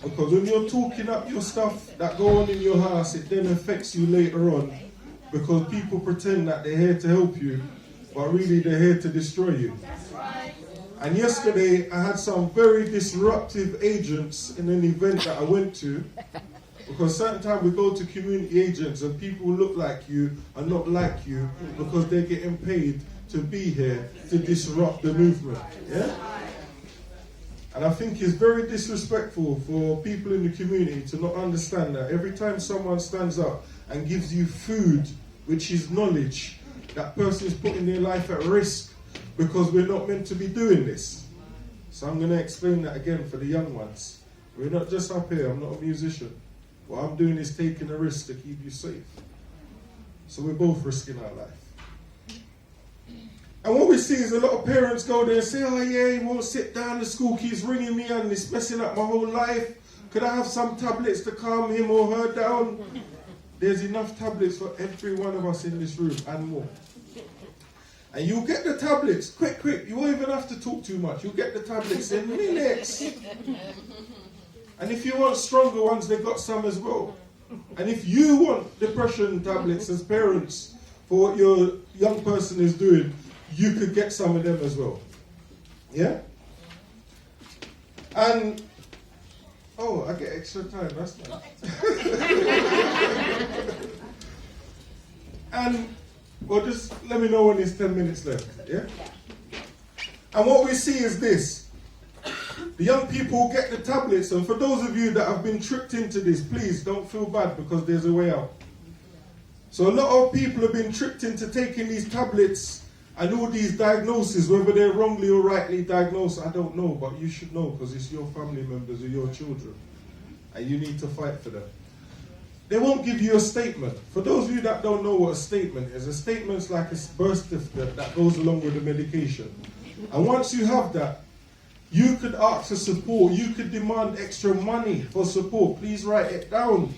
Because when you're talking up your stuff that go on in your house, it then affects you later on. Because people pretend that they're here to help you, but really they're here to destroy you. And yesterday I had some very disruptive agents in an event that I went to. Because certain times we go to community agents and people who look like you are not like you because they're getting paid to be here to disrupt the movement. Yeah? And I think it's very disrespectful for people in the community to not understand that every time someone stands up and gives you food, which is knowledge, that person is putting their life at risk because we're not meant to be doing this. So I'm going to explain that again for the young ones. We're not just up here, I'm not a musician. What I'm doing is taking a risk to keep you safe. So we're both risking our life. And what we see is a lot of parents go there and say, oh yeah, he won't sit down, the school keeps ringing me and it's messing up my whole life. Could I have some tablets to calm him or her down? There's enough tablets for every one of us in this room and more. And you'll get the tablets, quick, you won't even have to talk too much. You'll get the tablets in minutes. And if you want stronger ones, they've got some as well. And if you want depression tablets as parents for what your young person is doing, you could get some of them as well. Yeah? And, oh, I get extra time, that's nice. And, well, just let me know when there's 10 minutes left, yeah? And what we see is this. The young people get the tablets, and for those of you that have been tricked into this, please don't feel bad because there's a way out. So a lot of people have been tricked into taking these tablets and all these diagnoses, whether they're wrongly or rightly diagnosed, I don't know, but you should know because it's your family members or your children, and you need to fight for them. They won't give you a statement. For those of you that don't know what a statement is, a statement's like a birth certificate that goes along with the medication. And once you have that, you could ask for support. You could demand extra money for support. Please write it down.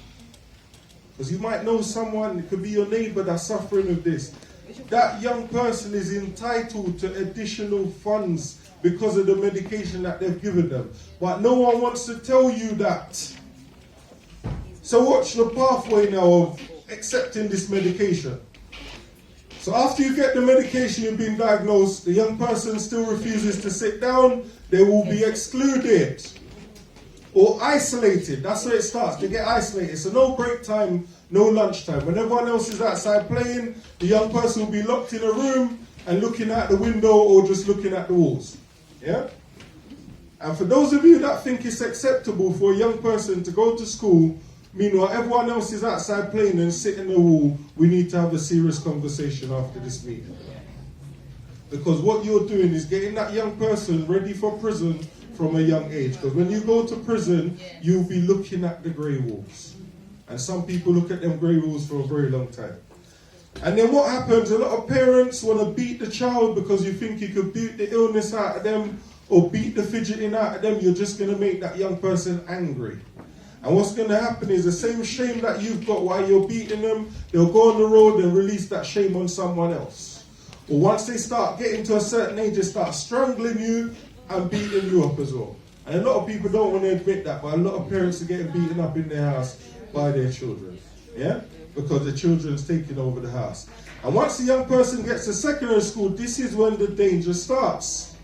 Because you might know someone, it could be your neighbor that's suffering with this. That young person is entitled to additional funds because of the medication that they've given them. But no one wants to tell you that. So watch the pathway now of accepting this medication. So after you get the medication, you've been diagnosed, the young person still refuses to sit down, they will be excluded or isolated. That's where it starts. They get isolated. So no break time, no lunch time. When everyone else is outside playing, the young person will be locked in a room and looking out the window or just looking at the walls. Yeah? And for those of you that think it's acceptable for a young person to go to school, meanwhile everyone else is outside playing and sitting in the wall, we need to have a serious conversation after this meeting. Because what you're doing is getting that young person ready for prison from a young age. Because when you go to prison, you'll be looking at the grey walls. And some people look at them grey walls for a very long time. And then what happens, a lot of parents want to beat the child because you think you could beat the illness out of them or beat the fidgeting out of them. You're just going to make that young person angry. And what's going to happen is the same shame that you've got while you're beating them, they'll go on the road and release that shame on someone else. Or once they start getting to a certain age, they start strangling you and beating you up as well. And a lot of people don't want to admit that, but a lot of parents are getting beaten up in their house by their children. Yeah? Because the children's taking over the house. And once the young person gets to secondary school, this is when the danger starts.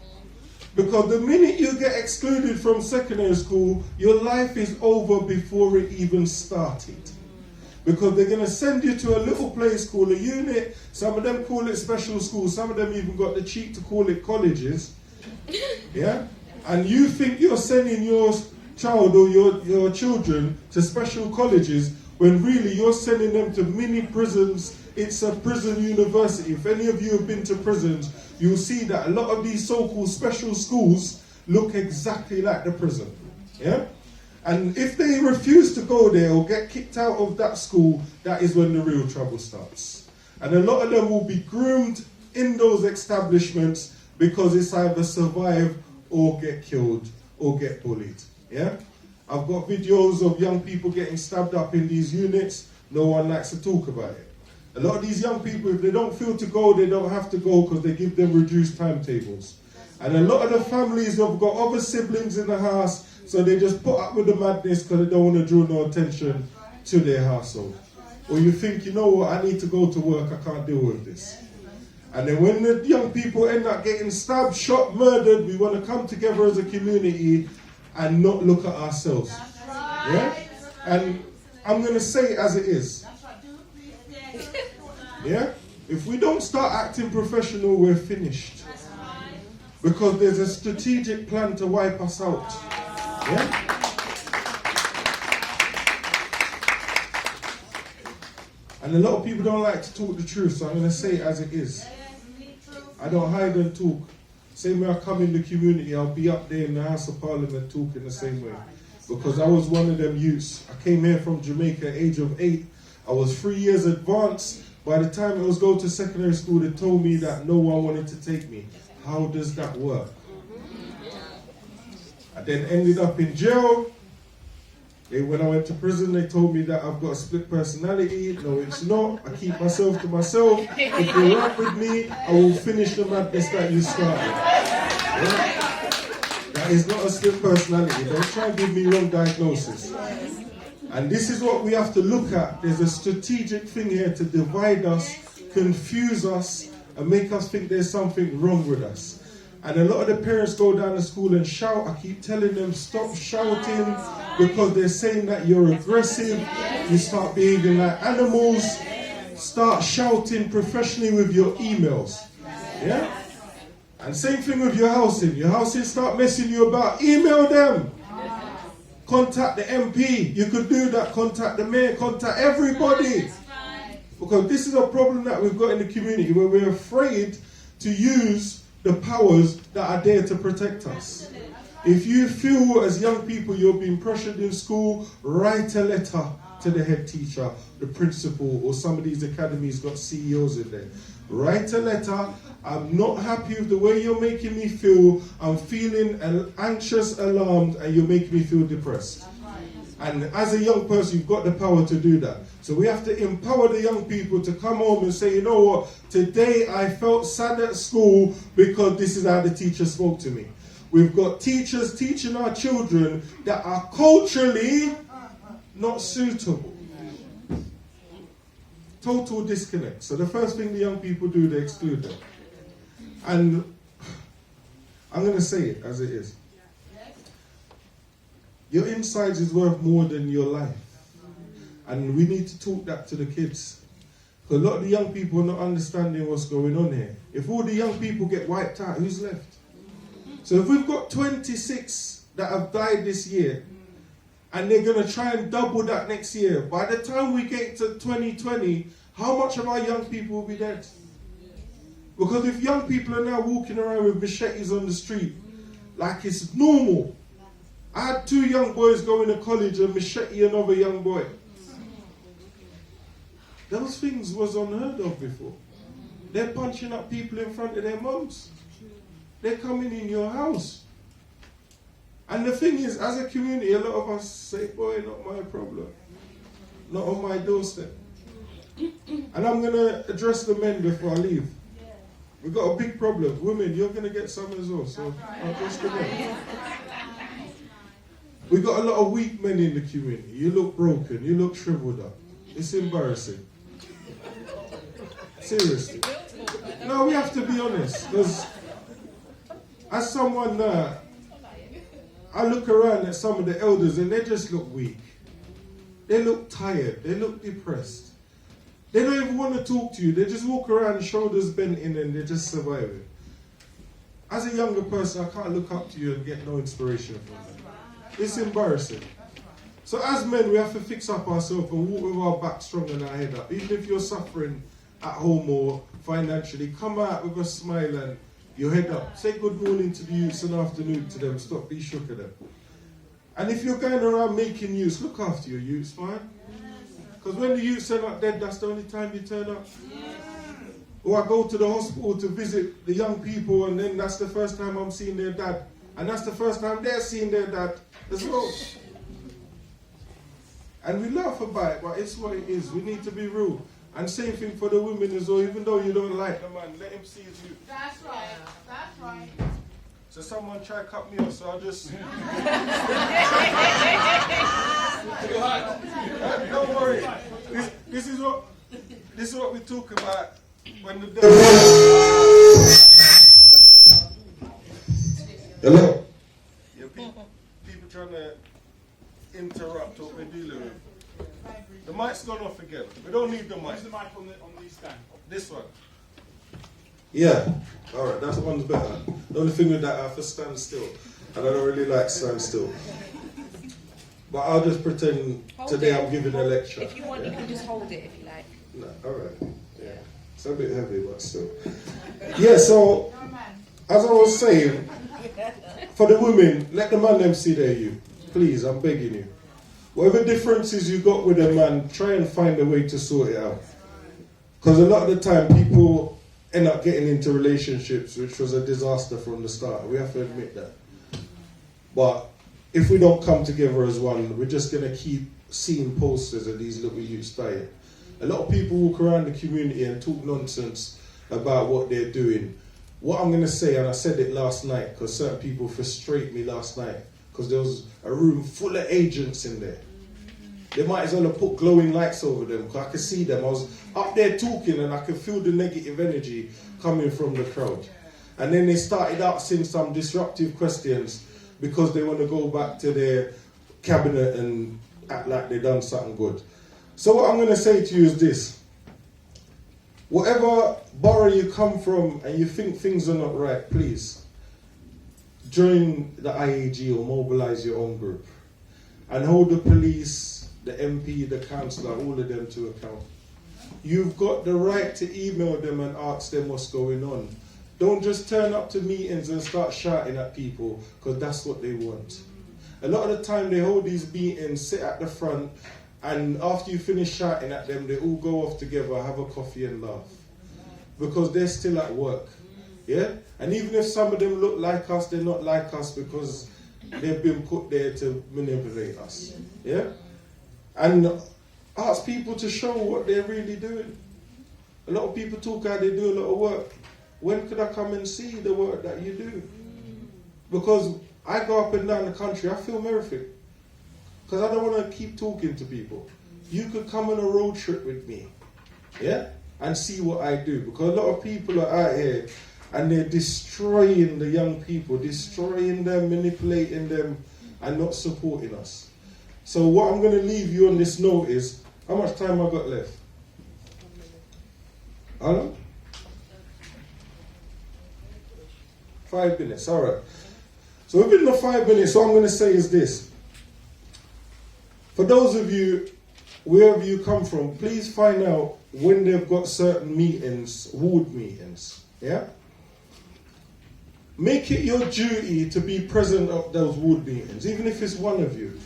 Because the minute you get excluded from secondary school, your life is over before it even started. Because they're going to send you to a little place called a unit. Some of them call it special schools. Some of them even got the cheek to call it colleges. Yeah? And you think you're sending your child or your children to special colleges when really you're sending them to mini prisons. It's a prison university. If any of you have been to prisons, you'll see that a lot of these so-called special schools look exactly like the prison. Yeah? And if they refuse to go there or get kicked out of that school, that is when the real trouble starts. And a lot of them will be groomed in those establishments because it's either survive or get killed or get bullied. Yeah? I've got videos of young people getting stabbed up in these units. No one likes to talk about it. A lot of these young people, if they don't feel to go, they don't have to go because they give them reduced timetables. And a lot of the families have got other siblings in the house So they just put up with the madness because they don't want to draw no attention to their household. Or you think, you know what, I need to go to work, I can't deal with this. And then when the young people end up getting stabbed, shot, murdered, we want to come together as a community and not look at ourselves. Yeah? And I'm going to say it as it is. Yeah? If we don't start acting professional, we're finished. Because there's a strategic plan to wipe us out. Yeah? And a lot of people don't like to talk the truth, so I'm going to say it as it is. I don't hide and talk. Same way I come in the community, I'll be up there in the House of Parliament talking the same way. Because I was one of them youths. I came here from Jamaica at the age of 8. I was 3 years advanced. By the time I was going to secondary school, they told me that no one wanted to take me. How does that work? I then ended up in jail. When I went to prison, they told me that I've got a split personality. No, it's not. I keep myself to myself. If you work with me, I will finish the madness that you started. Yeah? That is not a split personality. Don't try and give me wrong diagnosis. And this is what we have to look at. There's a strategic thing here to divide us, confuse us, and make us think there's something wrong with us. And a lot of the parents go down to school and shout. I keep telling them, stop shouting, because they're saying that you're aggressive. You start behaving like animals. Start shouting professionally with your emails. Yeah? And same thing with your housing. Your housing start messing you about. Email them. Contact the MP. You could do that. Contact the mayor. Contact everybody. Because this is a problem that we've got in the community where we're afraid to use the powers that are there to protect us. If you feel as young people you're being pressured in school, write a letter to the head teacher, the principal, or some of these academies got CEOs in there. Write a letter. I'm not happy with the way you're making me feel. I'm feeling anxious, alarmed, and you're making me feel depressed. And as a young person, you've got the power to do that. So we have to empower the young people to come home and say, you know what, today I felt sad at school because this is how the teacher spoke to me. We've got teachers teaching our children that are culturally not suitable. Total disconnect. So the first thing the young people do, they exclude them. And I'm going to say it as it is. Your insides is worth more than your life. And we need to talk that to the kids. Because a lot of the young people are not understanding what's going on here. If all the young people get wiped out, who's left? So if we've got 26 that have died this year, and they're going to try and double that next year, by the time we get to 2020, how much of our young people will be dead? Because if young people are now walking around with machetes on the street, like it's normal. I had 2 young boys going to college and machete another young boy. Those things was unheard of before. They're punching up people in front of their mums. They're coming in your house. And the thing is, as a community, a lot of us say, boy, not my problem. Not on my doorstep. And I'm going to address the men before I leave. We've got a big problem. Women, you're going to get some as well, so I'll address the men. We've got a lot of weak men in the community. You look broken. You look shriveled up. It's embarrassing. Seriously. No, we have to be honest. Because as someone, I look around at some of the elders and they just look weak. They look tired. They look depressed. They don't even want to talk to you. They just walk around shoulders bent in and they're just surviving. As a younger person, I can't look up to you and get no inspiration from them. It's embarrassing. So as men, we have to fix up ourselves and walk with our back strong and our head up. Even if you're suffering at home or financially, come out with a smile and your head up. Say good morning to the youths and afternoon to them. Stop being shook at them. And if you're going around making youths, look after your youths, man. Because when the youths are not dead, that's the only time you turn up. Or I go to the hospital to visit the young people and then that's the first time I'm seeing their dad. And that's the first time they're seeing their dad as well. And we laugh about it, but it's what it is. We need to be real. And same thing for the women as well. Even though you don't like the man, let him see his youth. That's right. That's right. So someone try to cut me off, so I'll just... Don't worry. This is what we talk about when the devil... Hello? Yeah, people trying to interrupt what we're dealing with. The mic's gone off again. We don't need the mic. Where's the mic on the stand? This one. Yeah. Alright, that one's better. The only thing with that, I have to stand still. And I don't really like stand still. But I'll just pretend today I'm giving a lecture. If you want, you can just hold it if you like. No, alright. Yeah. It's a bit heavy, but still. Yeah, so, as I was saying, for the women, let the man them see their you. Please, I'm begging you. Whatever differences you got with a man, try and find a way to sort it out. Because a lot of the time, people end up getting into relationships, which was a disaster from the start. We have to admit that. But if we don't come together as one, we're just going to keep seeing posters of these little youths dying. A lot of people walk around the community and talk nonsense about what they're doing. What I'm going to say, and I said it last night, because certain people frustrate me last night, because there was a room full of agents in there. They might as well have put glowing lights over them, because I could see them. I was up there talking and I could feel the negative energy coming from the crowd. And then they started asking some disruptive questions because they want to go back to their cabinet and act like they've done something good. So what I'm going to say to you is this. Whatever borough you come from and you think things are not right, please join the IAG or mobilize your own group and hold the police, the MP, the councillor, all of them to account. You've got the right to email them and ask them what's going on. Don't just turn up to meetings and start shouting at people, because that's what they want. A lot of the time they hold these meetings, sit at the front, and after you finish shouting at them, they all go off together, have a coffee and laugh. Because they're still at work. Yeah? And even if some of them look like us, they're not like us because they've been put there to manipulate us. Yeah? And ask people to show what they're really doing. A lot of people talk how they do a lot of work. When could I come and see the work that you do? Because I go up and down the country, I film everything. Because I don't want to keep talking to people. You could come on a road trip with me. Yeah? And see what I do. Because a lot of people are out here and they're destroying the young people, destroying them, manipulating them, and not supporting us. So what I'm going to leave you on this note is, how much time I got left? How long? 5 minutes, all right. So within the 5 minutes, what I'm going to say is this. For those of you, wherever you come from, please find out when they've got certain meetings, ward meetings, yeah? Make it your duty to be present at those ward meetings, even if it's one of you.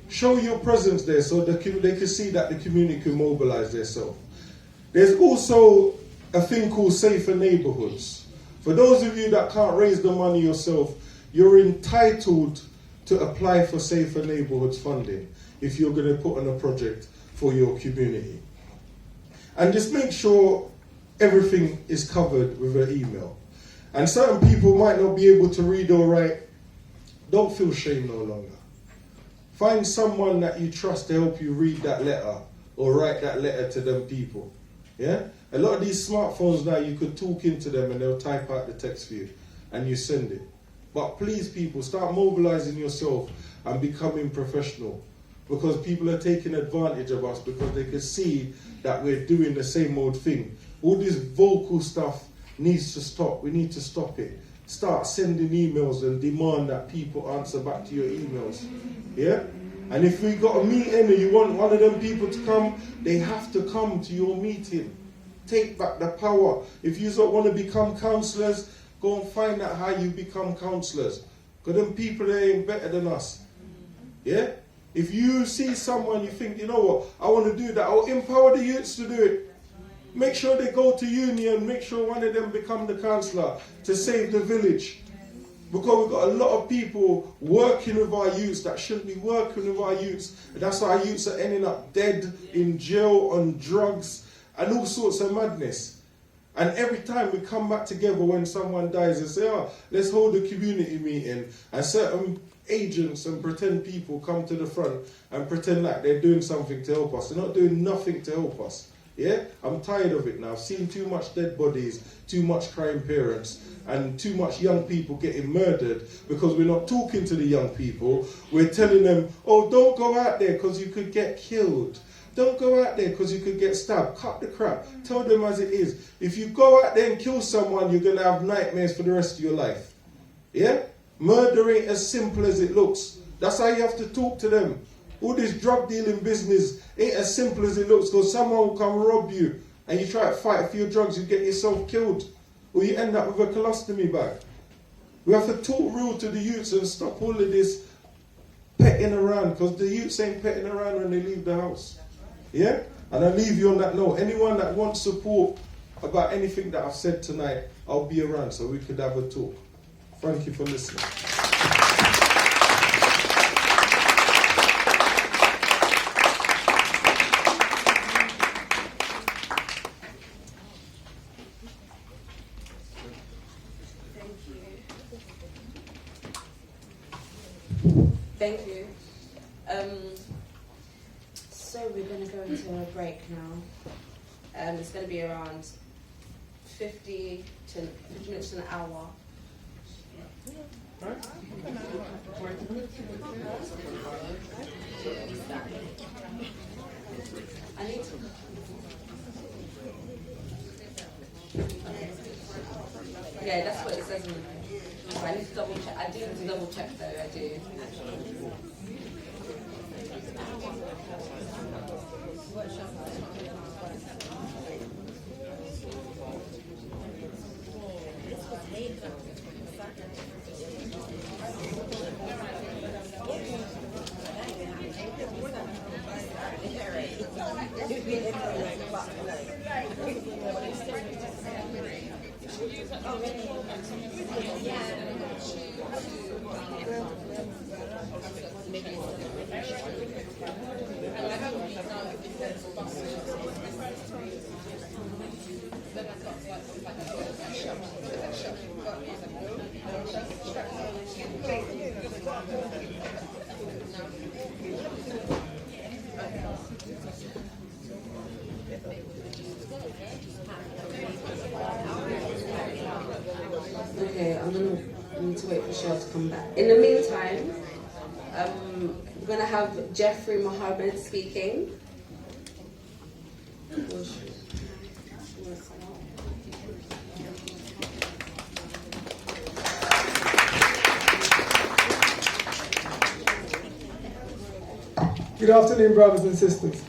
Show your presence there so they can see that the community can mobilize themselves. There's also a thing called safer neighborhoods. For those of you that can't raise the money yourself, you're entitled to apply for safer neighborhoods funding if you're going to put on a project for your community. And just make sure everything is covered with an email. And certain people might not be able to read or write. Don't feel shame no longer. Find someone that you trust to help you read that letter or write that letter to them people. Yeah? A lot of these smartphones now, you could talk into them and they'll type out the text for you and you send it. But please, people, start mobilizing yourself and becoming professional, because people are taking advantage of us because they can see that we're doing the same old thing. All this vocal stuff needs to stop. We need to stop it. Start sending emails and demand that people answer back to your emails. Yeah? And if we got a meeting and you want one of them people to come, they have to come to your meeting. Take back the power. If you don't want to become counsellors, go and find out how you become counsellors. Because them people, they ain't better than us. Yeah? If you see someone, you think, you know what, I want to do that, I'll empower the youths to do it. Make sure they go to union, make sure one of them become the councillor to save the village. Because we've got a lot of people working with our youths that shouldn't be working with our youths. And that's why our youths are ending up dead, in jail, on drugs, and all sorts of madness. And every time we come back together when someone dies and say, oh, let's hold a community meeting, and certain agents and pretend people come to the front and pretend like they're doing something to help us. They're not doing nothing to help us. Yeah? I'm tired of it now. I've seen too much dead bodies, too much crying parents, and too much young people getting murdered because we're not talking to the young people. We're telling them, oh, don't go out there because you could get killed. Don't go out there because you could get stabbed. Cut the crap. Tell them as it is. If you go out there and kill someone, you're going to have nightmares for the rest of your life. Yeah? Murder ain't as simple as it looks. That's how you have to talk to them. All this drug dealing business ain't as simple as it looks, because someone will come rob you and you try to fight for your drugs, you get yourself killed. Or you end up with a colostomy bag. We have to talk real to the youths and stop all of this petting around, because the youths ain't petting around when they leave the house. Yeah? And I leave you on that note. Anyone that wants support about anything that I've said tonight, I'll be around so we could have a talk. Thank you for listening. Thank you. So we're going to go into a break now. It's going to be around 50 minutes to an hour. I need to. Yeah, that's what it says in the. I need to double check. I do need to double check though. I do. Okay, I need to wait for Cheryl to come back. In the meantime, we're going to have Jeffrey Mohammed speaking. Good afternoon, brothers and sisters.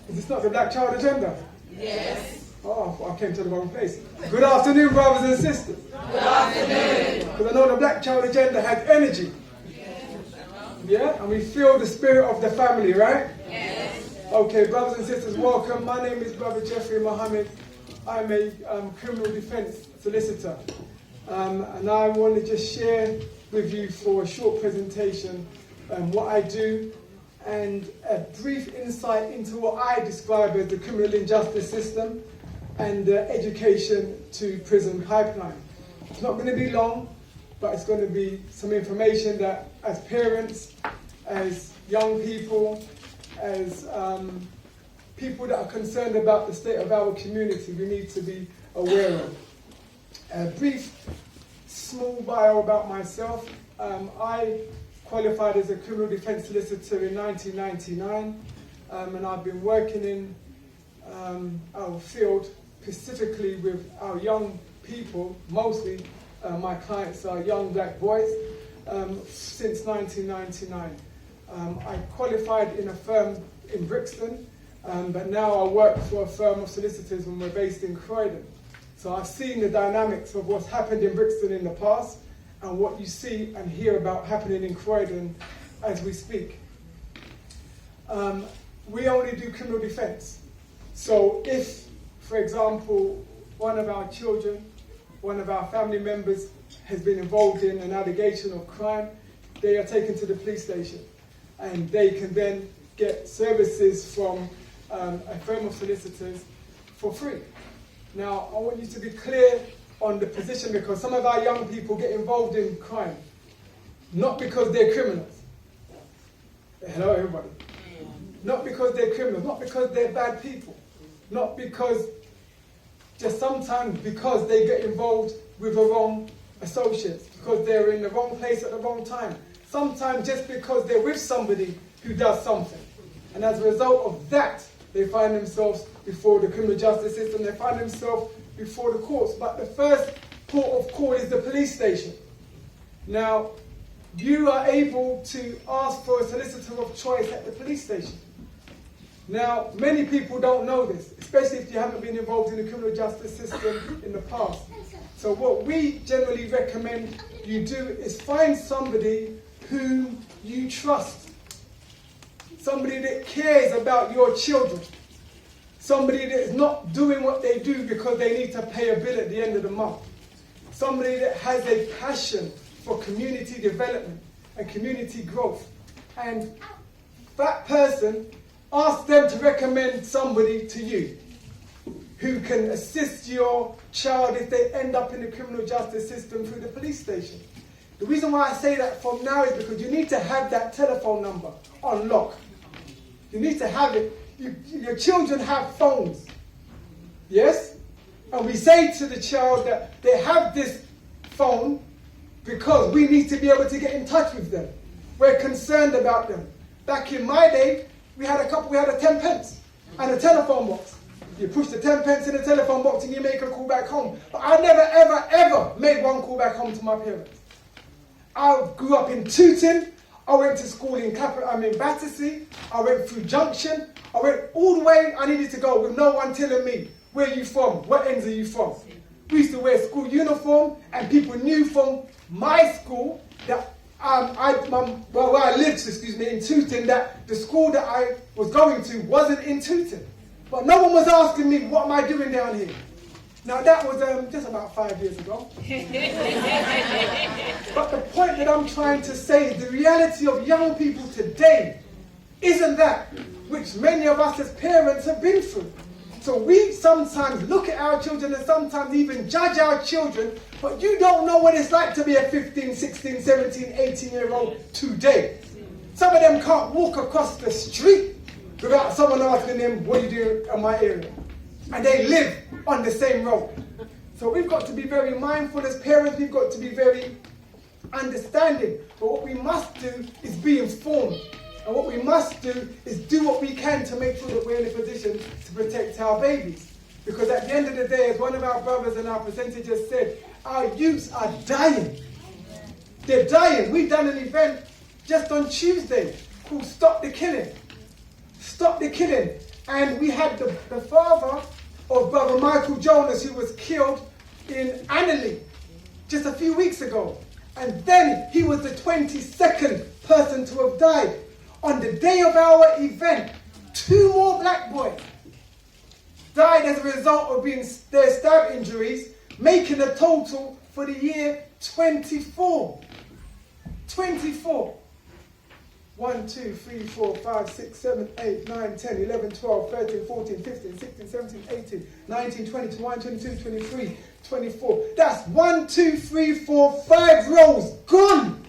Is this not the Black Child Agenda? Yes. Oh, I came to the wrong place. Good afternoon, brothers and sisters. Good afternoon. Because I know the Black Child Agenda has energy. Yeah? And we feel the spirit of the family, right? Yes. Okay, brothers and sisters, welcome. My name is Brother Jeffrey Mohammed. I'm a criminal defense solicitor. And I want to just share with you for a short presentation what I do and a brief insight into what I describe as the criminal injustice system and the education to prison pipeline. It's not going to be long, but it's going to be some information that as parents, as young people, as people that are concerned about the state of our community, we need to be aware of. A brief, small bio about myself. I qualified as a criminal defense solicitor in 1999, and I've been working in our field, specifically with our young people, mostly my clients are young black boys, since 1999. I qualified in a firm in Brixton, but now I work for a firm of solicitors and we're based in Croydon. So I've seen the dynamics of what's happened in Brixton in the past and what you see and hear about happening in Croydon as we speak. We only do criminal defense. So if, for example, one of our children, one of our family members has been involved in an allegation of crime, they are taken to the police station and they can then get services from a firm of solicitors for free. Now, I want you to be clear on the position, because some of our young people get involved in crime, not because they're criminals. Hello, everybody. Not because they're criminals, not because they're bad people, not because, just sometimes because they get involved with the wrong associates, because they're in the wrong place at the wrong time. Sometimes just because they're with somebody who does something. And as a result of that, they find themselves before the criminal justice system, they find themselves before the courts. But the first port of call is the police station. Now, you are able to ask for a solicitor of choice at the police station. Now, many people don't know this, especially if you haven't been involved in the criminal justice system in the past. So what we generally recommend you do is find somebody whom you trust. Somebody that cares about your children. Somebody that is not doing what they do because they need to pay a bill at the end of the month. Somebody that has a passion for community development and community growth. And that person, ask them to recommend somebody to you who can assist your child if they end up in the criminal justice system through the police station. The reason why I say that from now is because you need to have that telephone number on lock. You need to have it. Your children have phones. Yes? And we say to the child that they have this phone because we need to be able to get in touch with them. We're concerned about them. Back in my day, we had a 10 pence and a telephone box. You push the 10 pence in the telephone box and you make a call back home. But I never, ever, ever made one call back home to my parents. I grew up in Tooting. I went to school in Battersea. I went through Junction. I went all the way I needed to go with no one telling me, where are you from? What ends are you from? We used to wear school uniform, and people knew from my school that where I lived, in Tooting, that the school that I was going to wasn't in Tooting. But no one was asking me, what am I doing down here? Now that was just about 5 years ago. But the point that I'm trying to say is the reality of young people today isn't that which many of us as parents have been through. So we sometimes look at our children and sometimes even judge our children, but you don't know what it's like to be a 15, 16, 17, 18-year-old today. Some of them can't walk across the street without someone asking them, what do you do in my area? And they live on the same road. So we've got to be very mindful as parents, we've got to be very understanding. But what we must do is be informed. And what we must do is do what we can to make sure that we're in a position to protect our babies. Because at the end of the day, as one of our brothers and our presenter just said, our youths are dying. They're dying. We've done an event just on Tuesday called Stop the Killing. Stop the Killing. And we had the father of Brother Michael Jonas, who was killed in Annerley just a few weeks ago. And then he was the 22nd person to have died. On the day of our event, 2 more black boys died as a result of their stab injuries, making a total for the year 24. 24. 1, 2, 3, 4, 5, 6, 7, 8, 9, 10, 11, 12, 13, 14, 15, 16, 17, 18, 19, 20, 21, 22, 23, 24. That's 1, 2, 3, 4, 5 rows gone.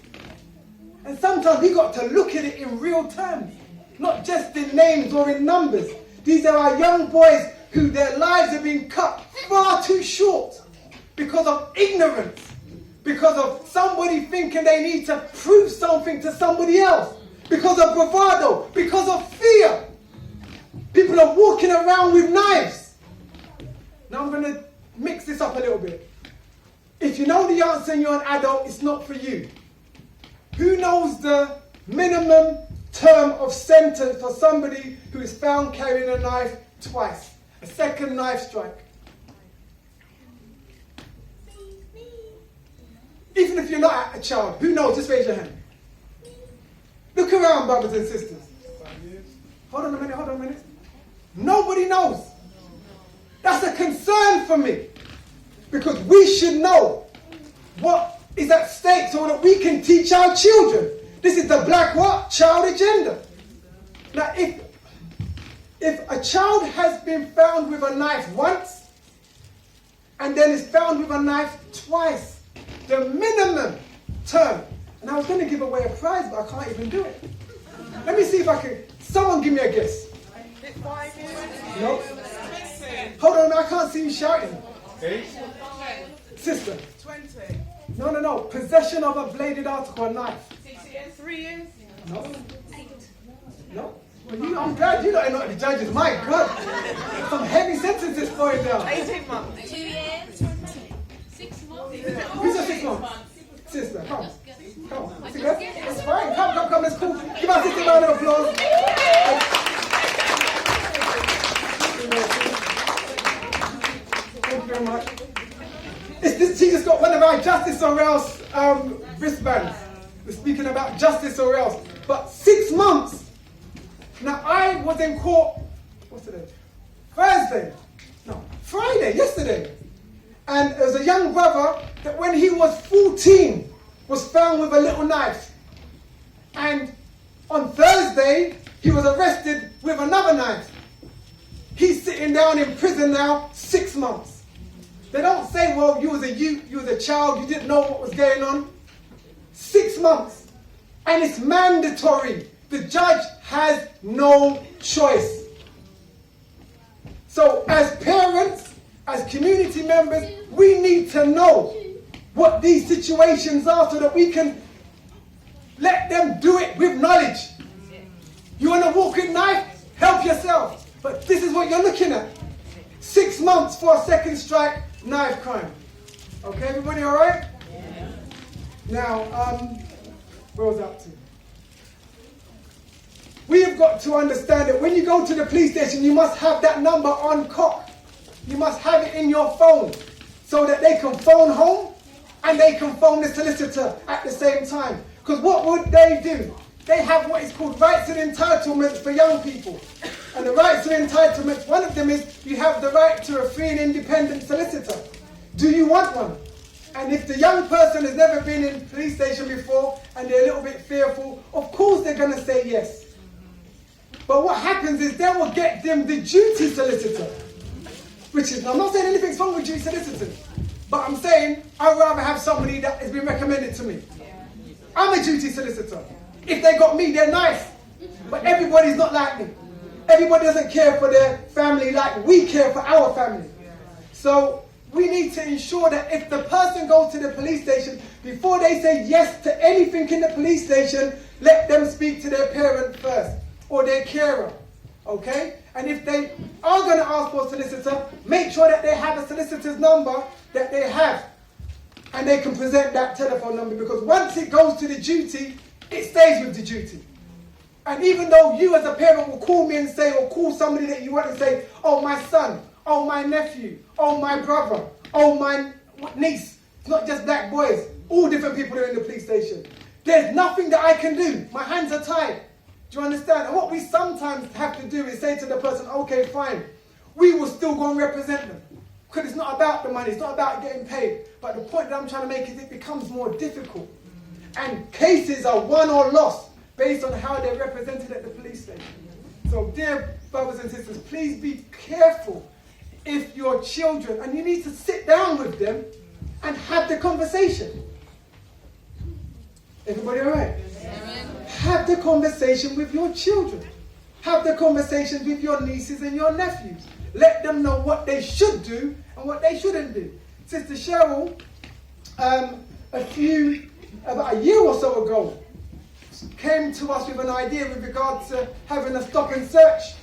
And sometimes we got to look at it in real terms, not just in names or in numbers. These are our young boys who their lives have been cut far too short because of ignorance, because of somebody thinking they need to prove something to somebody else, because of bravado, because of fear. People are walking around with knives. Now I'm going to mix this up a little bit. If you know the answer and you're an adult, it's not for you. Who knows the minimum term of sentence for somebody who is found carrying a knife twice? A second knife strike. Even if you're not a child, who knows? Just raise your hand. Look around, brothers and sisters. Hold on a minute. Nobody knows. That's a concern for me. Because we should know what is at stake so that we can teach our children. This is the black what? Child agenda. Now, if a child has been found with a knife once, and then is found with a knife twice, the minimum term, and I was going to give away a prize, but I can't even do it. Let me see if I can, someone give me a guess. 5 years? No. Hold on, I can't see you shouting. 8? Sister. 20? No. Possession of a bladed article, a knife. 6 years? 3 years? No. 8. No. Well, I'm glad you're not the judges. My God. Some heavy sentences going down. 18 months? 2 years? 6 months? Who's a 6 months? Sister, come. Come. See, it's fine. Come. Let's cool. Give our sister a round of applause. Thank you very much. She just got one of our justice or else wristbands. We're speaking about justice or else. But 6 months. Now, I was in court, what's today? Friday, yesterday. And there was a young brother that when he was 14 was found with a little knife. And on Thursday, he was arrested with another knife. He's sitting down in prison now, 6 months. They don't say, well, you was a child, you didn't know what was going on. 6 months. And it's mandatory. The judge has no choice. So as parents, as community members, we need to know what these situations are so that we can let them do it with knowledge. You want to walk with knife? Help yourself. But this is what you're looking at. 6 months for a second strike knife crime. Okay, everybody all right? Yeah. Now, where was I up to? We have got to understand that when you go to the police station, you must have that number on cock. You must have it in your phone so that they can phone home and they can phone the solicitor at the same time. Because what would they do? They have what is called rights and entitlements for young people. And the rights and entitlements, one of them is you have the right to a free and independent solicitor. Do you want one? And if the young person has never been in a police station before and they're a little bit fearful, of course they're going to say yes. But what happens is they will get them the duty solicitor. Which is, I'm not saying anything's wrong with duty solicitors, but I'm saying I'd rather have somebody that has been recommended to me. I'm a duty solicitor. If they got me, they're nice. But everybody's not like me. Everybody doesn't care for their family like we care for our family. So we need to ensure that if the person goes to the police station, before they say yes to anything in the police station, let them speak to their parent first. Or their carer, okay? And if they are going to ask for a solicitor, make sure that they have a solicitor's number that they have. And they can present that telephone number, because once it goes to the duty, it stays with the duty. And even though you as a parent will call me and say, or call somebody that you want and say, oh, my son, oh, my nephew, oh, my brother, oh, my niece. It's not just black boys. All different people are in the police station. There's nothing that I can do. My hands are tied. Do you understand? And what we sometimes have to do is say to the person, okay, fine, we will still go and represent them. Because it's not about the money, it's not about getting paid. But the point that I'm trying to make is it becomes more difficult. And cases are won or lost based on how they're represented at the police station. So dear brothers and sisters, please be careful if your children, and you need to sit down with them and have the conversation. Everybody all right? Have the conversation with your children. Have the conversations with your nieces and your nephews. Let them know what they should do and what they shouldn't do. Sister Cheryl, about a year or so ago, came to us with an idea with regards to having a stop and search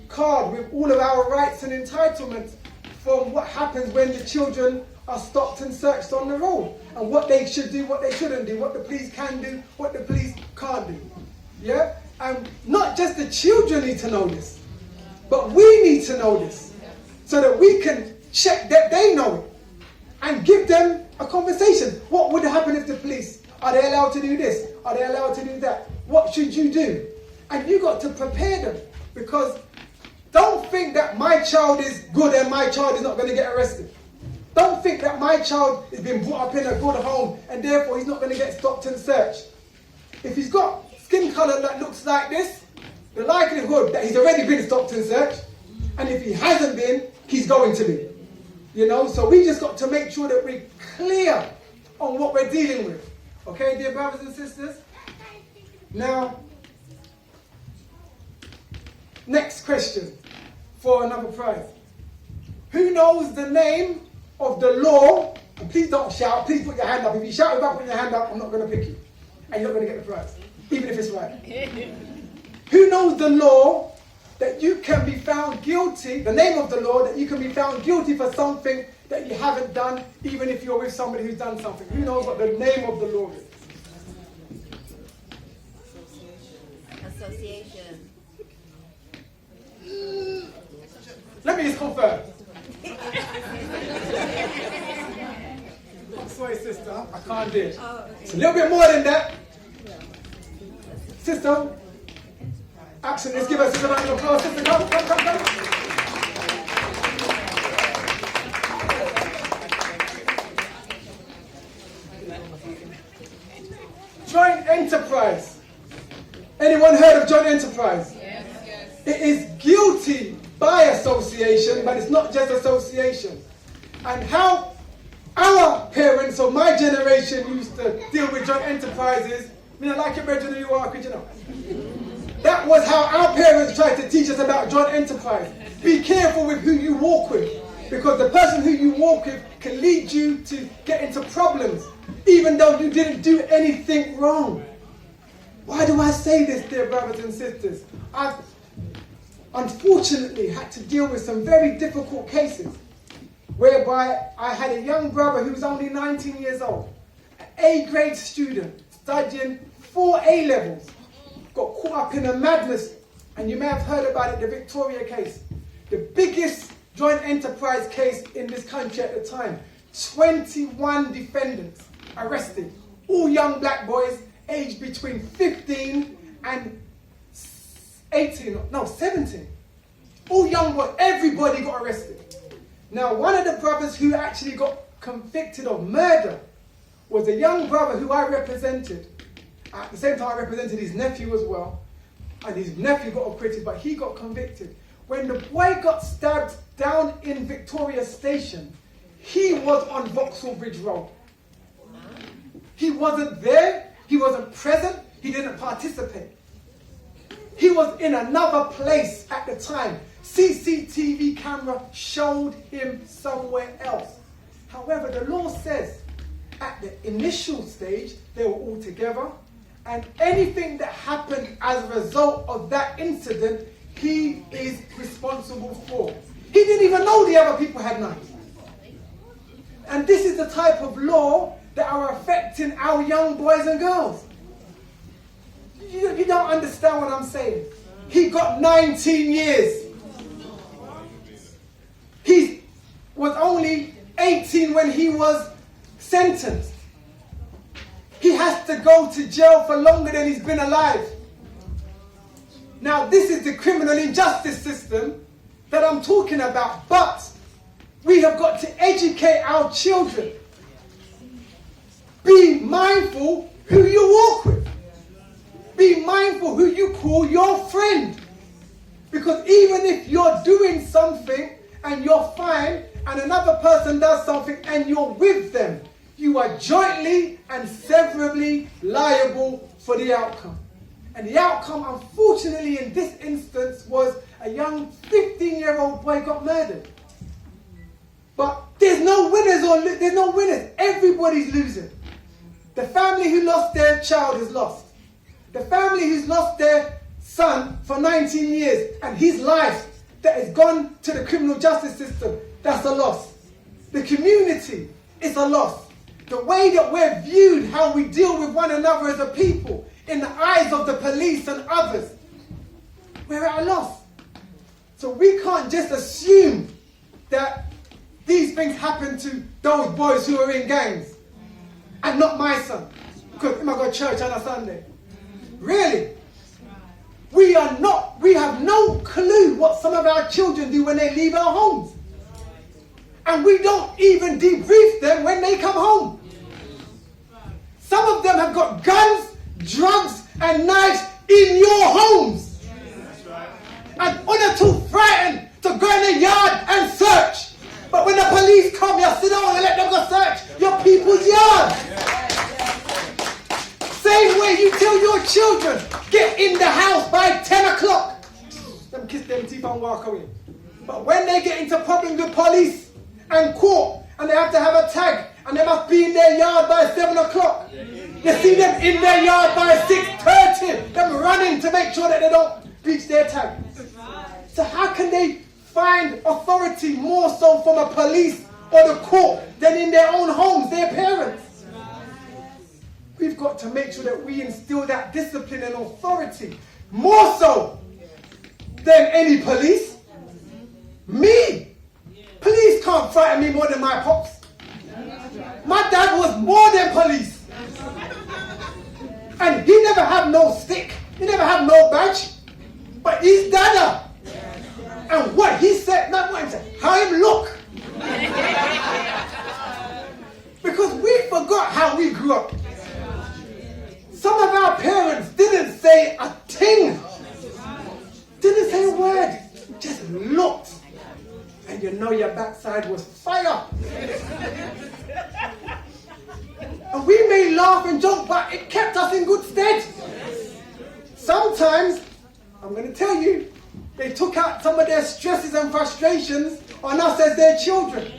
card with all of our rights and entitlements from what happens when the children are stopped and searched on the road, and what they should do, what they shouldn't do, what the police can do, what the police can't do. Yeah? And not just the children need to know this, but we need to know this, so that we can check that they know it and give them a conversation. What would happen if the police, are they allowed to do this? Are they allowed to do that? What should you do? And you got to prepare them, because don't think that my child is good and my child is not going to get arrested. Don't think that my child has been brought up in a good home and therefore he's not going to get stopped and searched. If he's got skin colour that looks like this, the likelihood that he's already been stopped and searched, and if he hasn't been, he's going to be. You know, so we just got to make sure that we're clear on what we're dealing with. Okay, dear brothers and sisters? Now, next question for another prize. Who knows the name of the law? And please don't shout, please put your hand up. If you shout without putting your hand up, I'm not going to pick you. And you're not going to get the prize, even if it's right. Who knows the law that you can be found guilty, the name of the law that you can be found guilty for something that you haven't done, even if you're with somebody who's done something? Who knows what the name of the law is? Association. Let me just confirm. I'm sorry, sister, I can't do it. It's a little bit more than that. Sister, action, let's give us a round of applause. Sister, come. Joint enterprise. Anyone heard of joint enterprise? Yes. It is guilty by association, but it's not just association. And how our parents of my generation used to deal with joint enterprises, I mean, I like it better than you are, could you know? That was how our parents tried to teach us about joint enterprise. Be careful with who you walk with, because the person who you walk with can lead you to get into problems, even though you didn't do anything wrong. Why do I say this, dear brothers and sisters? I've unfortunately had to deal with some very difficult cases whereby I had a young brother who was only 19 years old, an A-grade student, studying 4 A-levels, got caught up in a madness, and you may have heard about it, the Victoria case, the biggest joint enterprise case in this country at the time. 21 defendants arrested, all young black boys aged between 15 and 17. All young boys, everybody got arrested. Now, one of the brothers who actually got convicted of murder was a young brother who I represented. At the same time, I represented his nephew as well. And his nephew got acquitted, but he got convicted. When the boy got stabbed down in Victoria Station, he was on Vauxhall Bridge Road. He wasn't there, he wasn't present, he didn't participate. He was in another place at the time. CCTV camera showed him somewhere else. However, the law says at the initial stage, they were all together, and anything that happened as a result of that incident, he is responsible for. He didn't even know the other people had knives. And this is the type of law that are affecting our young boys and girls. You don't understand what I'm saying. He got 19 years. He was only 18 when he was sentenced. He has to go to jail for longer than he's been alive. Now, this is the criminal injustice system that I'm talking about. But we have got to educate our children. Be mindful who you walk with. Be mindful who you call your friend. Because even if you're doing something and you're fine, and another person does something and you're with them, you are jointly and severally liable for the outcome. And the outcome, unfortunately, in this instance, was a young 15-year-old boy got murdered. But there's no winners there's no winners. Everybody's losing. The family who lost their child is lost. The family who's lost their son for 19 years and his life that has gone to the criminal justice system, that's a loss. The community is a loss. The way that we're viewed, how we deal with one another as a people, in the eyes of the police and others, we're at a loss. So we can't just assume that these things happen to those boys who are in gangs and not my son, because he might go to church on a Sunday. Really? We have no clue what some of our children do when they leave our homes. And we don't even debrief them when they come home. Some of them have got guns, drugs, and knives in your homes. Or they're too frightened to go in the yard and search. But when the police come, you sit down and let them go search your people's yard. Same way you tell your children, get in the house by 10 o'clock. Them kiss them teeth and walk away. But when they get into problems with police and court, and they have to have a tag, and they must be in their yard by 7 o'clock, you see them in their yard by 6:30, them running to make sure that they don't breach their tag. So how can they find authority more so from a police or the court than in their own homes, their parents? We've got to make sure that we instill that discipline and authority more so than any police. Me! Police can't frighten me more than my pops. My dad was more than police. And he never had no stick. He never had no badge. But he's dada. And what he said, not what he said, how him look. Because we forgot how we grew up. Some of our parents didn't say a thing. Didn't say a word. Just looked. And you know your backside was fire. And we may laugh and joke, but it kept us in good stead. Sometimes, I'm going to tell you, they took out some of their stresses and frustrations on us as their children.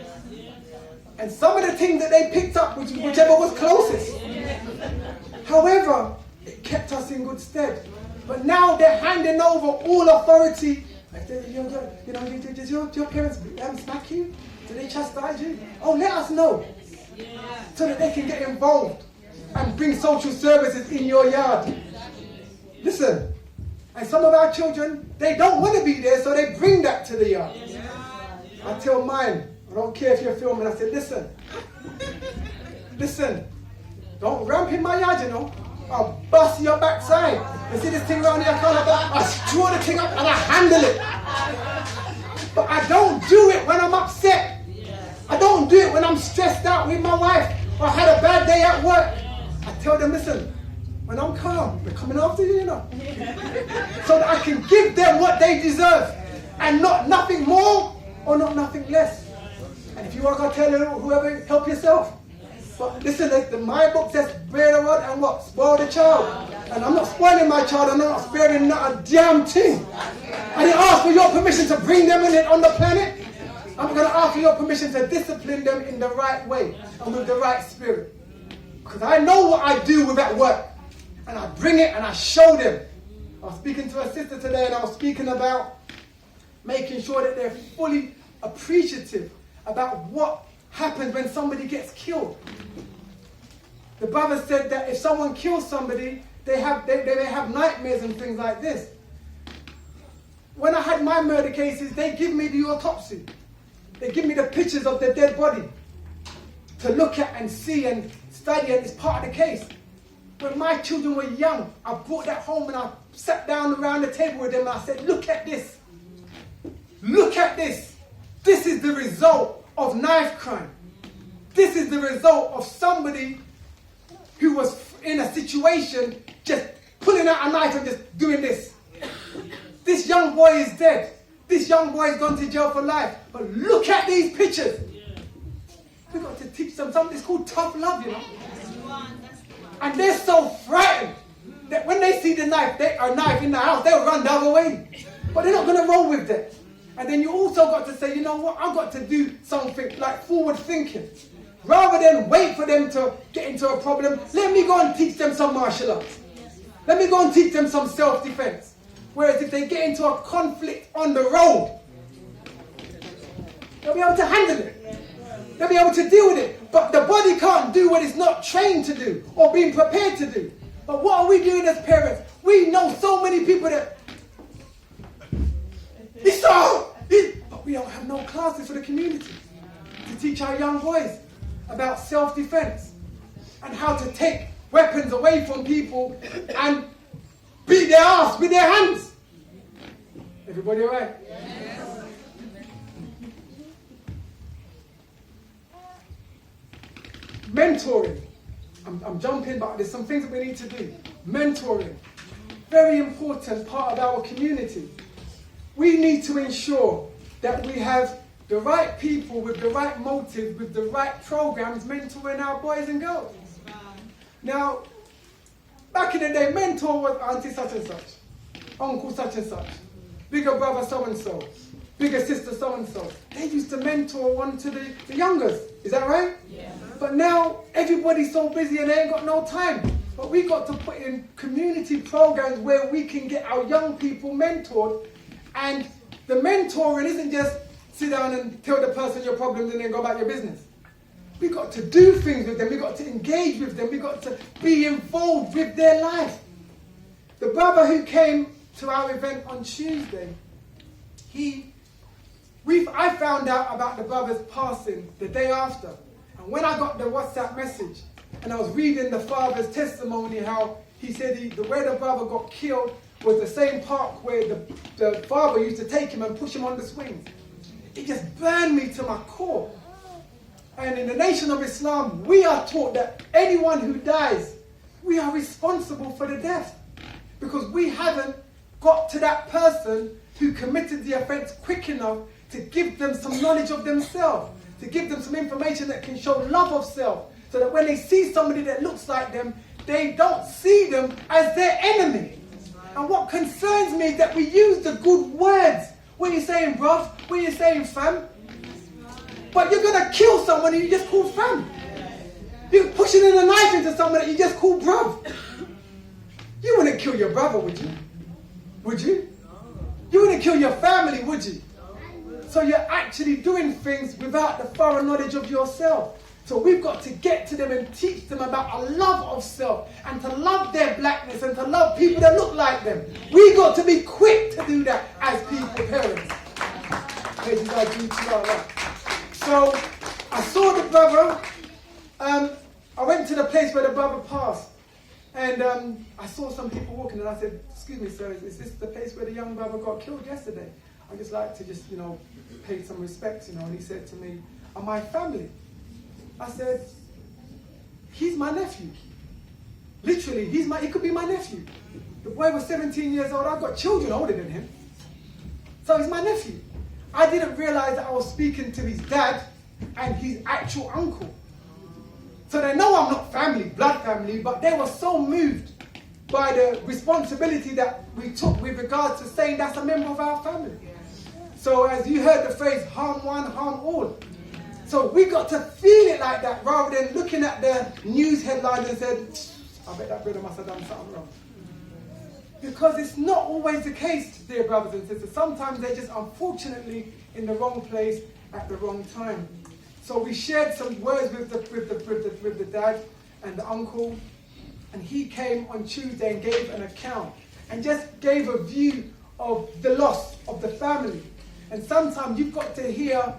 And some of the things that they picked up, whichever was closest. However, it kept us in good stead. But now they're handing over all authority. Does your parents smack you? Do they chastise you? Oh, let us know. So that they can get involved and bring social services in your yard. Listen, and some of our children, they don't want to be there, so they bring that to the yard. I tell mine, I don't care if you're filming, I say, listen, don't ramp in my yard, you know. I'll bust your backside. You see this thing around here, I straw the thing up and I handle it. But I don't do it when I'm upset. I don't do it when I'm stressed out with my wife or I had a bad day at work. I tell them, listen, when I'm calm, we're coming after you, you know. So that I can give them what they deserve and not nothing more or not nothing less. And if you want to tell whoever, help yourself. But listen, my book says, bear the rod and what? Spoil the child. And I'm not spoiling my child, I'm not sparing not a damn thing. I didn't ask for your permission to bring them in on the planet. I'm going to ask for your permission to discipline them in the right way and with the right spirit. Because I know what I do with that work. And I bring it and I show them. I was speaking to a sister today and I was speaking about making sure that they're fully appreciative about what happens when somebody gets killed. The brother said that if someone kills somebody, they may have nightmares and things like this. When I had my murder cases, they give me the autopsy. They give me the pictures of the dead body to look at and see and study, and it's part of the case. When my children were young, I brought that home and I sat down around the table with them and I said, look at this. Look at this. This is the result of knife crime. This is the result of somebody who was in a situation just pulling out a knife and just doing this. This young boy is dead. This young boy has gone to jail for life. But look at these pictures. We've got to teach them something. It's called tough love, you know. And they're so frightened that when they see the knife, a knife in the house, they'll run the other way. But they're not going to roll with that. And then you also got to say, you know what, I've got to do something like forward thinking. Rather than wait for them to get into a problem, let me go and teach them some martial arts. Let me go and teach them some self-defense. Whereas if they get into a conflict on the road, they'll be able to handle it. They'll be able to deal with it. But the body can't do what it's not trained to do or being prepared to do. But what are we doing as parents? We know so many people that but we don't have no classes for the community to teach our young boys about self-defense and how to take weapons away from people and beat their ass with their hands. Everybody all right? Yes. Mentoring. I'm jumping, but there's some things that we need to do. Mentoring. Very important part of our community. we need to ensure that we have the right people with the right motive, with the right programs mentoring our boys and girls. Now, back in the day, mentor was auntie such and such, uncle such and such, bigger brother so and so, bigger sister so and so. They used to mentor one to the youngest. Is that right? Yeah. But now everybody's so busy and they ain't got no time. But we got to put in community programs where we can get our young people mentored. And the mentoring isn't just sit down and tell the person your problems and then go about your business. We got to do things with them. We got to engage with them. We got to be involved with their life. The brother who came to our event on Tuesday, I found out about the brother's passing the day after. And when I got the WhatsApp message and I was reading the father's testimony, how he said where the brother got killed was the same park where the father used to take him and push him on the swings. It just burned me to my core. And in the Nation of Islam, we are taught that anyone who dies, we are responsible for the death. Because we haven't got to that person who committed the offense quick enough to give them some knowledge of themselves, to give them some information that can show love of self, so that when they see somebody that looks like them, they don't see them as their enemy. And what concerns me is that we use the good words. What are you saying, bruv? What are you saying, fam? But you're going to kill someone who you just call fam. You're pushing in a knife into someone that you just call bruv. You wouldn't kill your brother, would you? Would you? You wouldn't kill your family, would you? So you're actually doing things without the thorough knowledge of yourself. So we've got to get to them and teach them about a love of self and to love their blackness and to love people that look like them. We've got to be quick to do that as people, parents. So I saw the brother. I went to the place where the brother passed. And I saw some people walking and I said, "Excuse me, sir, is this the place where the young brother got killed yesterday? I'd just like to pay some respect, And he said to me, "Are my family?" I said, "He's my nephew." Literally, he could be my nephew. The boy was 17 years old. I've got children older than him. So he's my nephew. I didn't realize that I was speaking to his dad and his actual uncle. So they know I'm not family, blood family, but they were so moved by the responsibility that we took with regards to saying that's a member of our family. So as you heard the phrase, harm one, harm all. So we got to feel it like that rather than looking at the news headlines and said, "I bet that brother must have done something wrong." Because it's not always the case, dear brothers and sisters. Sometimes they're just unfortunately in the wrong place at the wrong time. So we shared some words with the dad and the uncle, and he came on Tuesday and gave an account and just gave a view of the loss of the family. And sometimes you've got to hear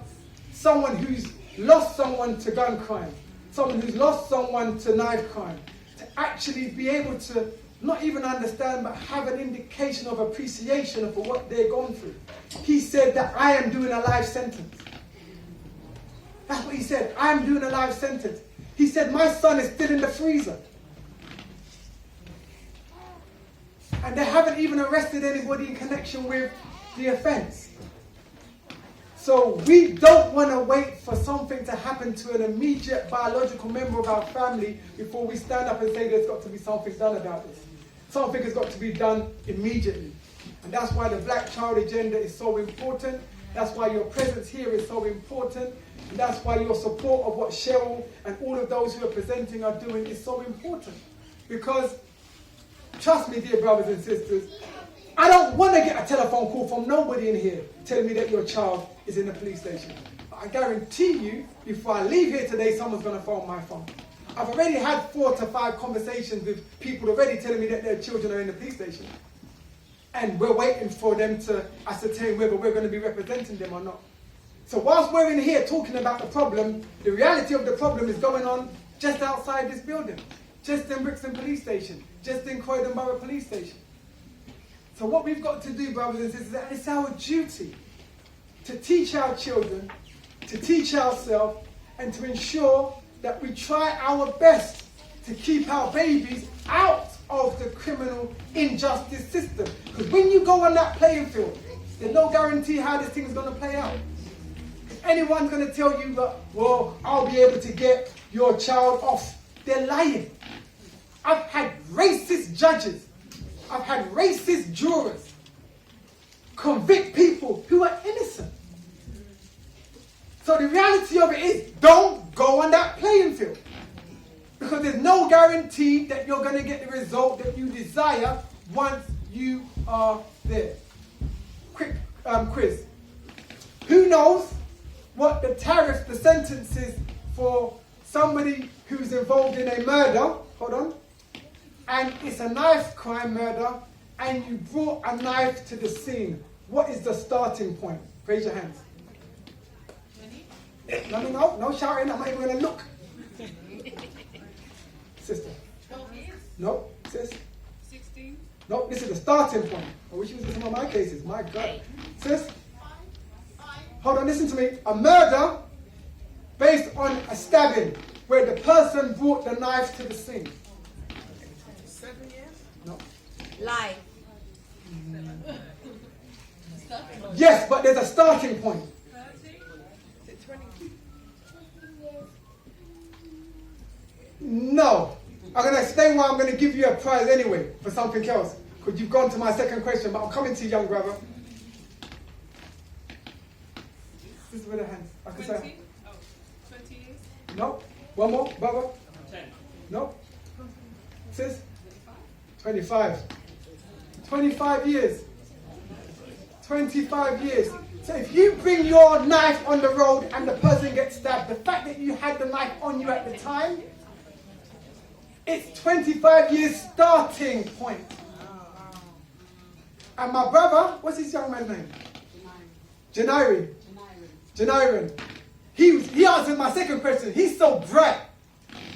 someone who's lost someone to gun crime, someone who's lost someone to knife crime, to actually be able to not even understand but have an indication of appreciation for what they're going through. He said that I am doing a life sentence. That's what he said. I am doing a life sentence. He said my son is still in the freezer. And they haven't even arrested anybody in connection with the offense. So we don't want to wait for something to happen to an immediate biological member of our family before we stand up and say there's got to be something done about this. Something has got to be done immediately. And that's why the Black Child Agenda is so important. That's why your presence here is so important. And that's why your support of what Cheryl and all of those who are presenting are doing is so important. Because, trust me, dear brothers and sisters, I don't want to get a telephone call from nobody in here telling me that your child is in the police station. But I guarantee you, before I leave here today, someone's going to phone my phone. I've already had 4 to 5 conversations with people already telling me that their children are in the police station. And we're waiting for them to ascertain whether we're going to be representing them or not. So whilst we're in here talking about the problem, the reality of the problem is going on just outside this building. Just in Brixton Police Station. Just in Croydon Borough Police Station. So what we've got to do, brothers and sisters, it's our duty to teach our children, to teach ourselves, and to ensure that we try our best to keep our babies out of the criminal injustice system. Because when you go on that playing field, There's no guarantee how this thing's going to play out. If anyone's going to tell you that, well, I'll be able to get your child off, they're lying. I've had racist judges. I've had racist jurors convict people who are innocent. So the reality of it is, don't go on that playing field. Because there's no guarantee that you're going to get the result that you desire once you are there. Quick quiz. Who knows what the tariff, the sentence is for somebody who's involved in a murder? Hold on. And it's a knife crime murder, and you brought a knife to the scene. What is the starting point? Raise your hands. No shouting. I'm not even going to look. Sister. 12 years? No, sis. 16? No, this is the starting point. I wish you was in some of my cases. My God. Sis. Hold on, listen to me. A murder based on a stabbing where the person brought the knife to the scene. 7 years? No. Lie. Yes, but there's a starting point. 30? Is it 20? No. I'm going to explain why I'm going to give you a prize anyway for something else. Because you've gone to my second question, but I'm coming to you, young brother. This is with the hands. I can 20? say. Oh, 20 years? No. One more, brother. 10. No. Sis? 25. 25 years. 25 years. So if you bring your knife on the road and the person gets stabbed, the fact that you had the knife on you at the time, it's 25 years starting point. And my brother, what's his young man's name? Janairan. He answered my second question. He's so bright.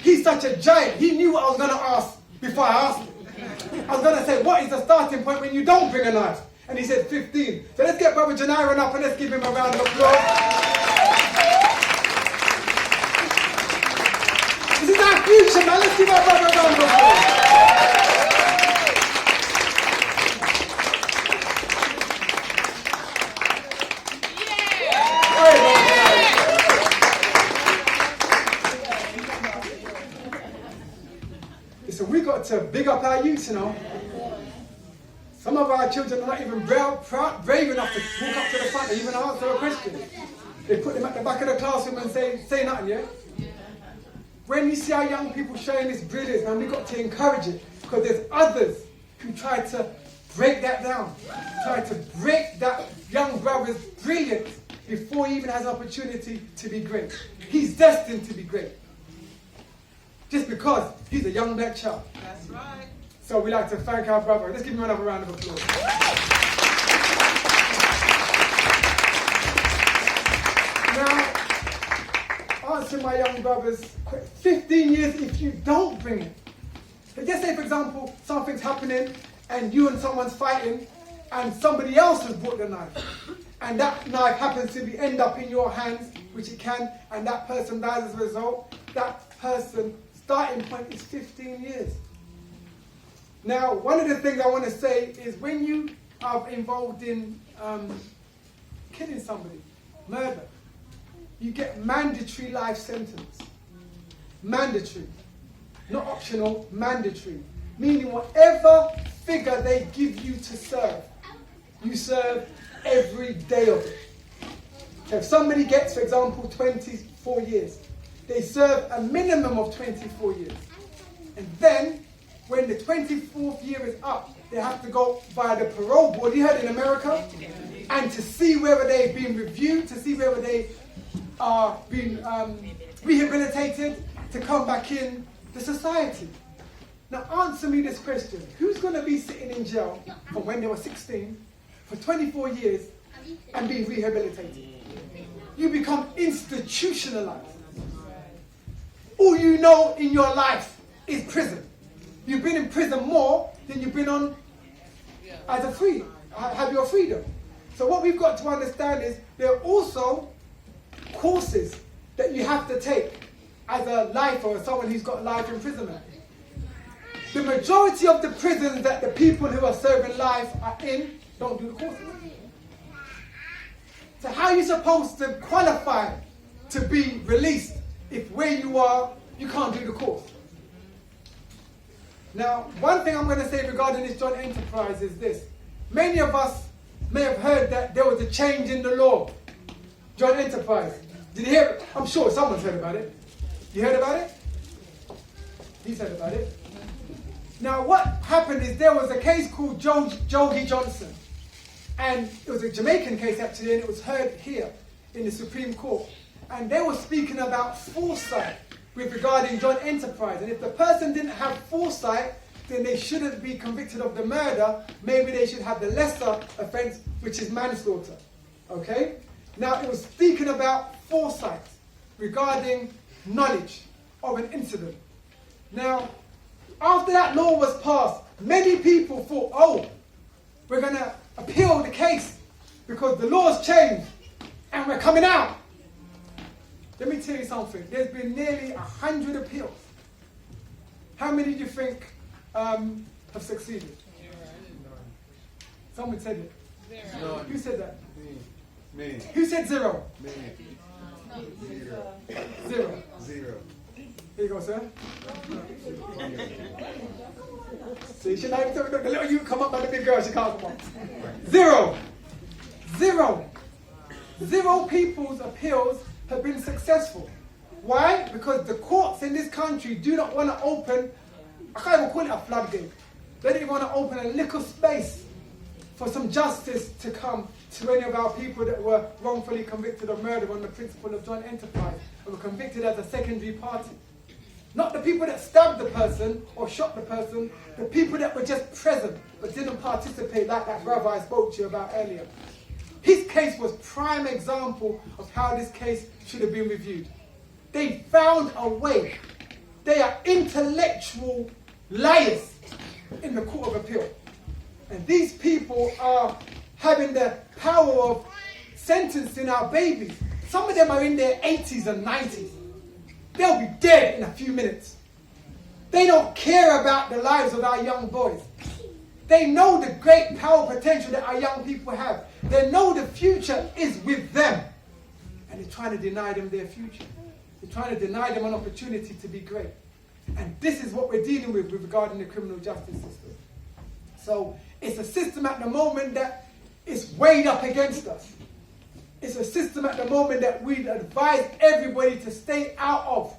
He's such a giant. He knew what I was going to ask before I asked him. I was going to say, what is the starting point when you don't bring a knife? And he said 15. So let's get Brother Janairan up and let's give him a round of applause. This is our future, man. Let's give our brother a round of applause. Listen, we got to big up our youth, you know. Some of our children are not even brave enough to walk up to the front and even answer a question. They put them at the back of the classroom and say nothing, yeah? When you see our young people showing this brilliance, man, we've got to encourage it. Because there's others who try to break that down. Try to break that young brother's brilliance before he even has an opportunity to be great. He's destined to be great. Just because he's a young black child. That's right. So we like to thank our brother. Let's give him another round of applause. Now, answer my young brothers, 15 years if you don't bring it. But just say, for example, something's happening and you and someone's fighting and somebody else has brought the knife. And that knife happens to end up in your hands, which it can, and that person dies as a result. That person's starting point is 15 years. Now, one of the things I want to say is when you are involved in killing somebody, murder, you get mandatory life sentence. Mandatory. Not optional, mandatory. Meaning whatever figure they give you to serve, you serve every day of it. So if somebody gets, for example, 24 years, they serve a minimum of 24 years. And then, when the 24th year is up, they have to go via the parole board, you heard in America, and to see whether they've been reviewed, to see whether they are being rehabilitated, to come back in the society. Now answer me this question. Who's going to be sitting in jail from when they were 16 for 24 years and being rehabilitated? You become institutionalized. All you know in your life is prison. You've been in prison more than you've been on as a free, have your freedom. So what we've got to understand is there are also courses that you have to take as a lifer or someone who's got life imprisonment. The majority of the prisons that the people who are serving life are in don't do the courses. So how are you supposed to qualify to be released if where you are, you can't do the course? Now, one thing I'm going to say regarding this joint enterprise is this. Many of us may have heard that there was a change in the law. Joint enterprise. Did you hear it? I'm sure someone's heard about it. You heard about it? He's heard about it. Now, what happened is there was a case called Jogie Johnson. And it was a Jamaican case, actually, and it was heard here in the Supreme Court. And they were speaking about foresight with regarding joint enterprise. And if the person didn't have foresight, then they shouldn't be convicted of the murder. Maybe they should have the lesser offense, which is manslaughter. Okay? Now, it was speaking about foresight regarding knowledge of an incident. Now, after that law was passed, many people thought, oh, we're going to appeal the case because the law's changed and we're coming out. Let me tell you something. There's been nearly 100 appeals. How many do you think have succeeded? Someone said it. No. Who said that? Me. Who said zero? Me. Zero. Zero. Here you go, sir. So you should like the little you come up by the big girl, she can't come up. Zero. Zero. Zero people's appeals have been successful. Why? Because the courts in this country do not want to open, I can't even call it a floodgate. They don't even want to open a little space for some justice to come to any of our people that were wrongfully convicted of murder on the principle of joint enterprise and were convicted as a secondary party. Not the people that stabbed the person or shot the person, the people that were just present but didn't participate, like that brother I spoke to you about earlier. His case was prime example of how this case should have been reviewed. They found a way. They are intellectual liars in the Court of Appeal. And these people are having the power of sentencing our babies. Some of them are in their 80s and 90s. They'll be dead in a few minutes. They don't care about the lives of our young boys. They know the great power potential that our young people have. They know the future is with them. And they're trying to deny them their future. They're trying to deny them an opportunity to be great. And this is what we're dealing with regarding the criminal justice system. So it's a system at the moment that is weighed up against us. It's a system at the moment that we advise everybody to stay out of.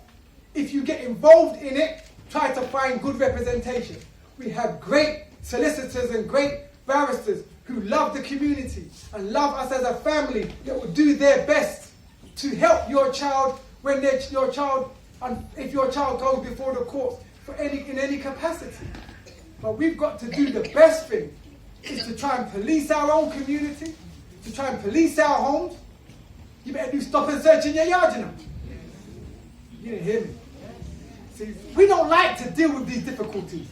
If you get involved in it, try to find good representation. We have great solicitors and great barristers who love the community and love us as a family that will do their best to help your child when if your child goes before the court in any capacity. But we've got to do the best thing, is to try and police our own community, to try and police our homes. You better do stop and search in your yard, you know. You didn't hear me. See, we don't like to deal with these difficulties.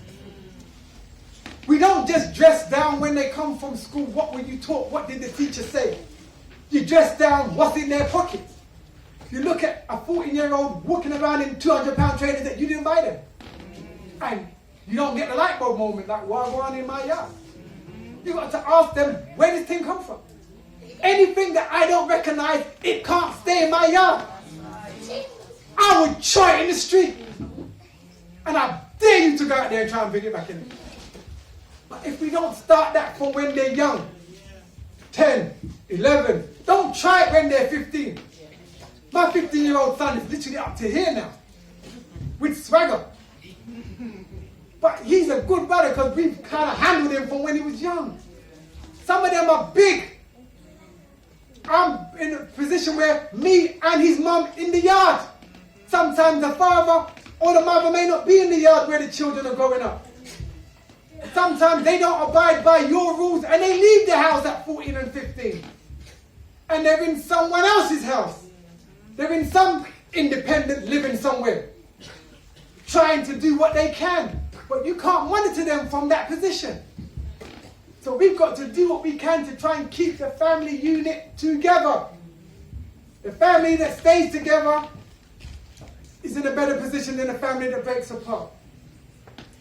We don't just dress down when they come from school. What were you taught? What did the teacher say? You dress down what's in their pockets. You look at a 14-year-old walking around in 200-pound trainers that you didn't buy them. And you don't get the light bulb moment like, why go on in my yard? You got to ask them, where did this thing come from? Anything that I don't recognize, it can't stay in my yard. I would try it in the street. And I dare you to go out there and try and bring it back in. But if we don't start that from when they're young, 10, 11, don't try it when they're 15. My 15-year-old son is literally up to here now, with swagger. But he's a good brother because we've kind of handled him from when he was young. Some of them are big. I'm in a position where me and his mum in the yard. Sometimes the father or the mother may not be in the yard where the children are growing up. Sometimes they don't abide by your rules and they leave the house at 14 and 15. And they're in someone else's house. They're in some independent living somewhere, trying to do what they can. But you can't monitor them from that position. So we've got to do what we can to try and keep the family unit together. The family that stays together is in a better position than a family that breaks apart.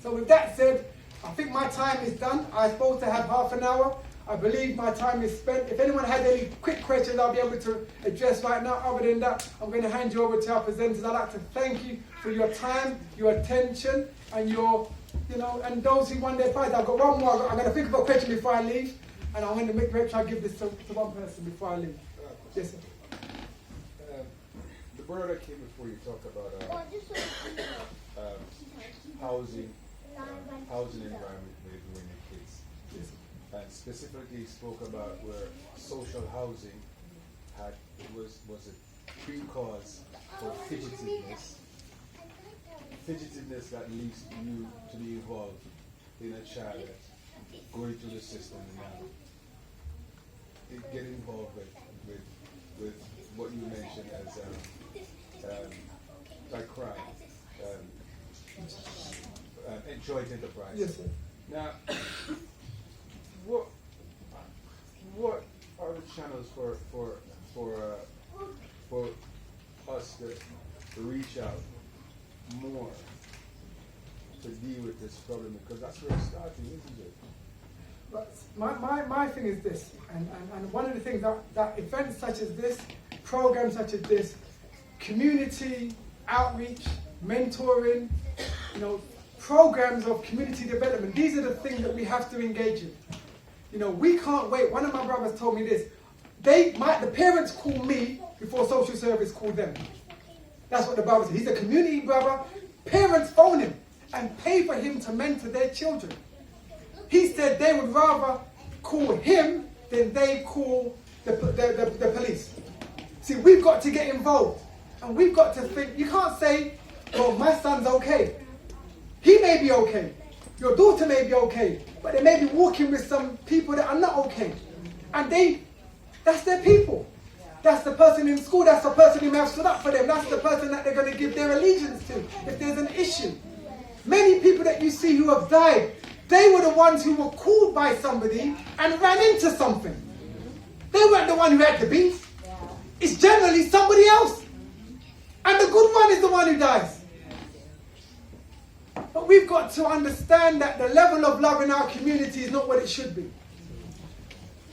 So with that said, I think my time is done. I'm supposed to have half an hour. I believe my time is spent. If anyone has any quick questions I'll be able to address right now, other than that, I'm going to hand you over to our presenters. I'd like to thank you for your time, your attention, and your, and those who won their prize. I've got one more. I'm going to think of a question before I leave, and I'm going to make sure I give this to one person before I leave. Yes, sir. The brother came before you talk about housing environment when your kids. Yes, sir. And specifically spoke about where social housing was a pre-cause for fidgetiness that leads you to be involved in a child that's going through the system now. Get involved with what you mentioned as like crime, joint enterprise. Yes, sir. Now, what are the channels for us to reach out more to deal with this problem? Because that's where it's starting, isn't it? But my thing is this, and one of the things that events such as this, programs such as this, community outreach, mentoring, programs of community development, these are the things that we have to engage in. We can't wait. One of my brothers told me this. The parents call me before social service called them. That's what the brother said. He's a community brother. Parents phone him and pay for him to mentor their children. He said they would rather call him than they call the police. See, we've got to get involved. And we've got to think, you can't say, well, my son's okay. He may be okay. Your daughter may be okay. But they may be walking with some people that are not okay. And that's their people. That's the person in school. That's the person who may have stood up for them. That's the person that they're going to give their allegiance to if there's an issue. Many people that you see who have died, they were the ones who were called by somebody and ran into something. They weren't the one who had the beef. It's generally somebody else. And the good one is the one who dies. But we've got to understand that the level of love in our community is not what it should be.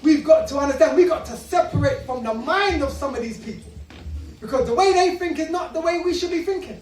We've got to understand, we've got to separate from the mind of some of these people. Because the way they think is not the way we should be thinking.